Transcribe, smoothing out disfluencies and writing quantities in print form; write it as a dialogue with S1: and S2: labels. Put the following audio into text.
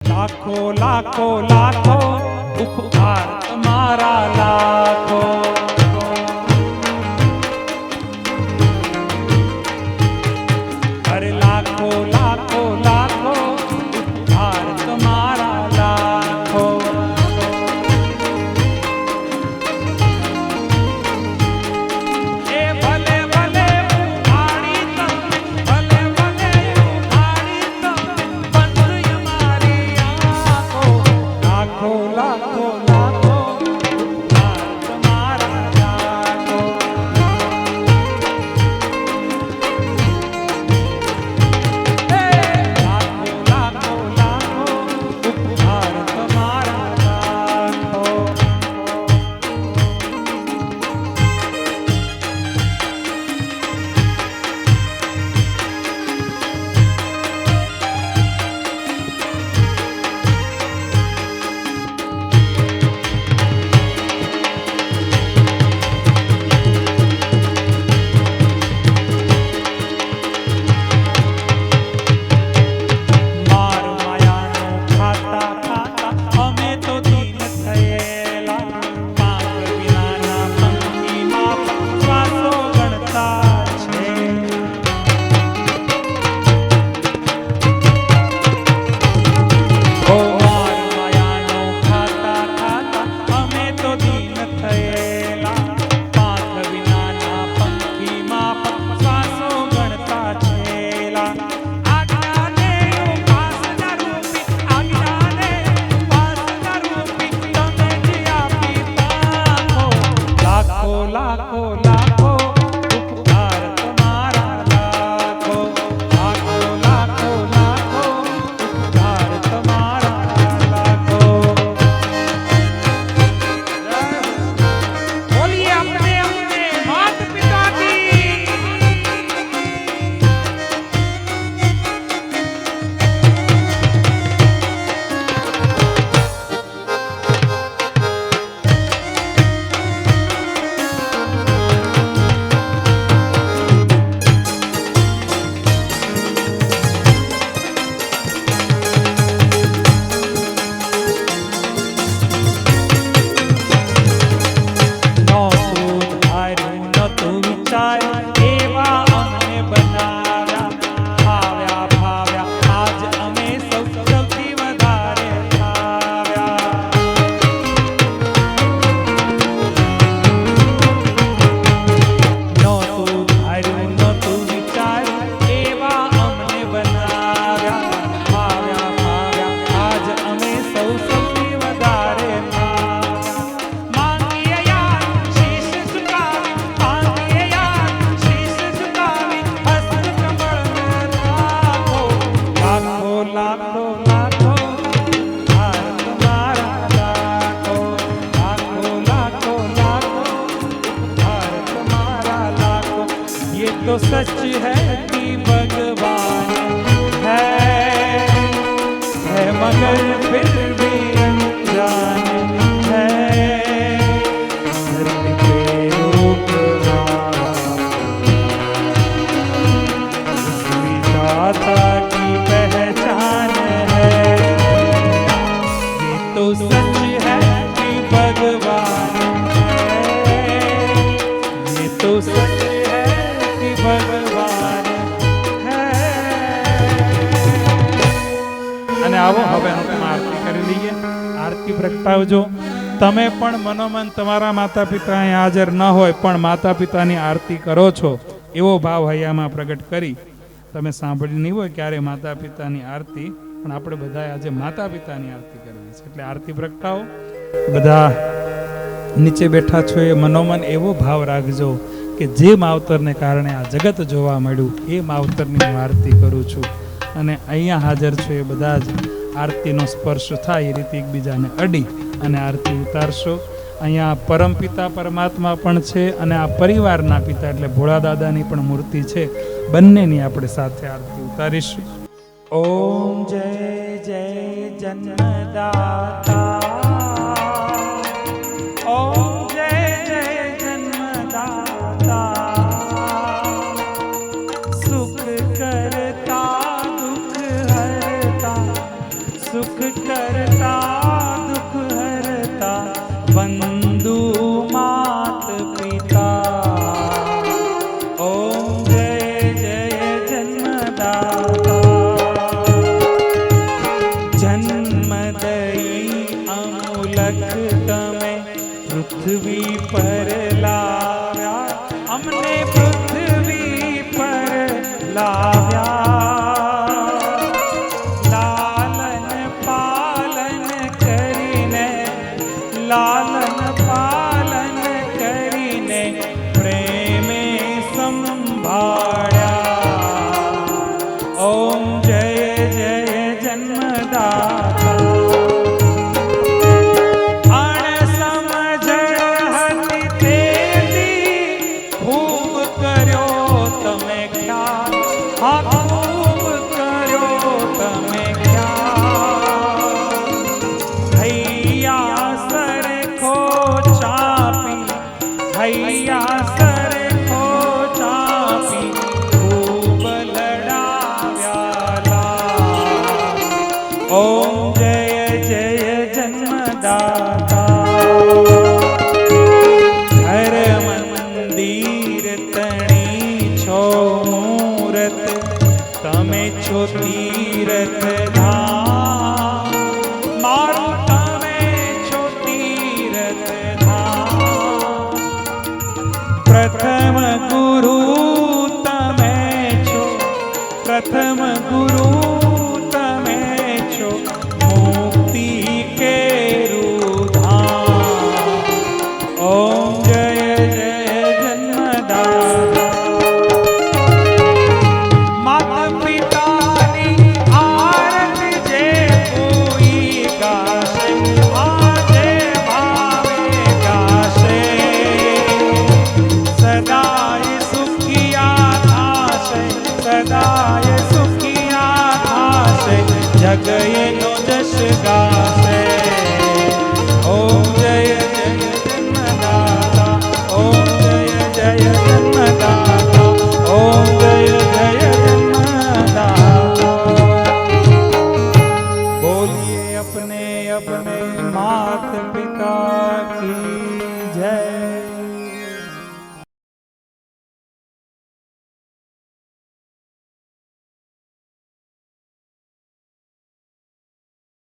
S1: लाखो लाखो लाखो उपकार तुम्हारा लाखो। अरे लाखो लाखो लाखो उपकार तुम्हारा लाखो। ए भले भले उभारी तम, भले भले उभारी तम, बंद हमारी आँखों। लाखो लाखो लाखो उपकार तुम्हारा लाखो। लाखो लाखो लाखो उपकार तुम्हारा लाखो। मार मायानो खाता खाता અમે તો દીન થયેલા, પાપ વિનાના પંક્તિમાં શ્વાસો ગણતા છે। ઓ માર માયાનો ખાતા ખાતા અમે તો દીન થયેલા, પાપ વિનાના પંક્તિમાં શ્વાસો ગણતા છેલા। આજ્ઞાને ઉપાસના રૂપી, આજ્ઞાને ઉપાસના રૂપી તમે જ આપી પાખો। લાખો લાખો લાખો ઉપકાર તમારા લાખો। લાખો લાખો લાખો ઉપકાર તમારા લાખો। બોલીએ अपने अपने मात पिता की। નહોતું ધાર્યું નહોતું વિચાર્યું એવા અમને બનાવ્યા, ભાવ્યા ભાવ્યા આજ અમે સૌ સૌથી વધારે ભાવ્યા। નહોતું ધાર્યું નહોતું વિચાર્યું એવા અમને બનાવ્યા, ભાવ્યા ભાવ્યા આજ અમે સૌ સૌથી વધારે ભાવ્યા। માંગીએ યાર શીશ ઝુકાવી, માંગીએ યાર શીશ ઝુકાવી, હસ્ત કમળ મેં રાખો। લાખો લાખો લાખો ઉપકાર તમારા લાખો। લાખો લાખો લાખો उपकार तुम्हारा लाखो। ये तो सच है कि भगवान है मगर फिर भी अनजान है। धरती पे रूप रहा उसकी दाता की पहचान है। ये तो सच है कि भगवान है, ये तो सच है कि भगवान है। અને આવો હવે અંતમાં આરતી કરી લઈએ। આરતી પ્રગટાવજો। તમે પણ મનોમન તમારા માતા પિતા અહીં હાજર ન હોય પણ માતા પિતાની આરતી કરો છો એવો ભાવ હૈયામાં પ્રગટ કરી। તમે સાંભળી નહીં હોય ક્યારે માતા પિતાની આરતી, પણ આપણે બધા આજે માતા પિતાની આરતી કરવી છે, એટલે આરતી પ્રગટાવો। બધા નીચે બેઠા છો એ મનોમન એવો ભાવ રાખજો કે જે માવતરને કારણે આ જગત જોવા મળ્યું એ માવતરની હું આરતી કરું છું। અને અહીંયા હાજર છો એ બધા જ આરતીનો સ્પર્શ થાય એ રીતે એકબીજાને અડી અને આરતી ઉતારશો। અહીંયા પરમપિતા પરમાત્મા પણ છે અને આ પરિવારના પિતા એટલે ભોળા દાદાની પણ મૂર્તિ છે, બંનેની આપણે સાથે આરતી ઉતારીશું। ઓમ જય જય જન્મદાતા, ઓમ જય જય જન્મદાતા, सुख करता दुख हरता, सुख करता दुख हरता बंधु मात पिता। ओम जय जय जन्मदाता जन्मदयी अमूलक तमे पृथ्वी पर लाव्या अमने पृथ्वी पर लाव्या। लालन पालन करीने प्रेमे संभाळ्या। ओम जय जय जन्मदाता अणसमझण हती तेदी खूब कर्यो तमे ख्याल। हाँ खूब कर्यो तमे ख्याल। भैया भैया सर को चापी खूब लड़ाव्या लाल। ओम जय जय जन्मदाता घर मंदिर तणी छो मूरत तमे छो तीरथ धाम। मारू तमे छो तीरथ धाम। प्रथम गुरु तमे छो प्रथम गुरु तमे छो मुक्ति केरू धाम। ओम जय जय जन्मदाता माता पितानी आरती जे कोई गाशे आजे भावे गाशे। सदाय सुखिया थाशे सदाय सुखिया थाशे जगये नो जश गाशे। ओम जय जय जन्मदाता ओम जय जय जन्मदाता ओम जय जय जन्मदाता। बोलिए अपने अपने माता पिता की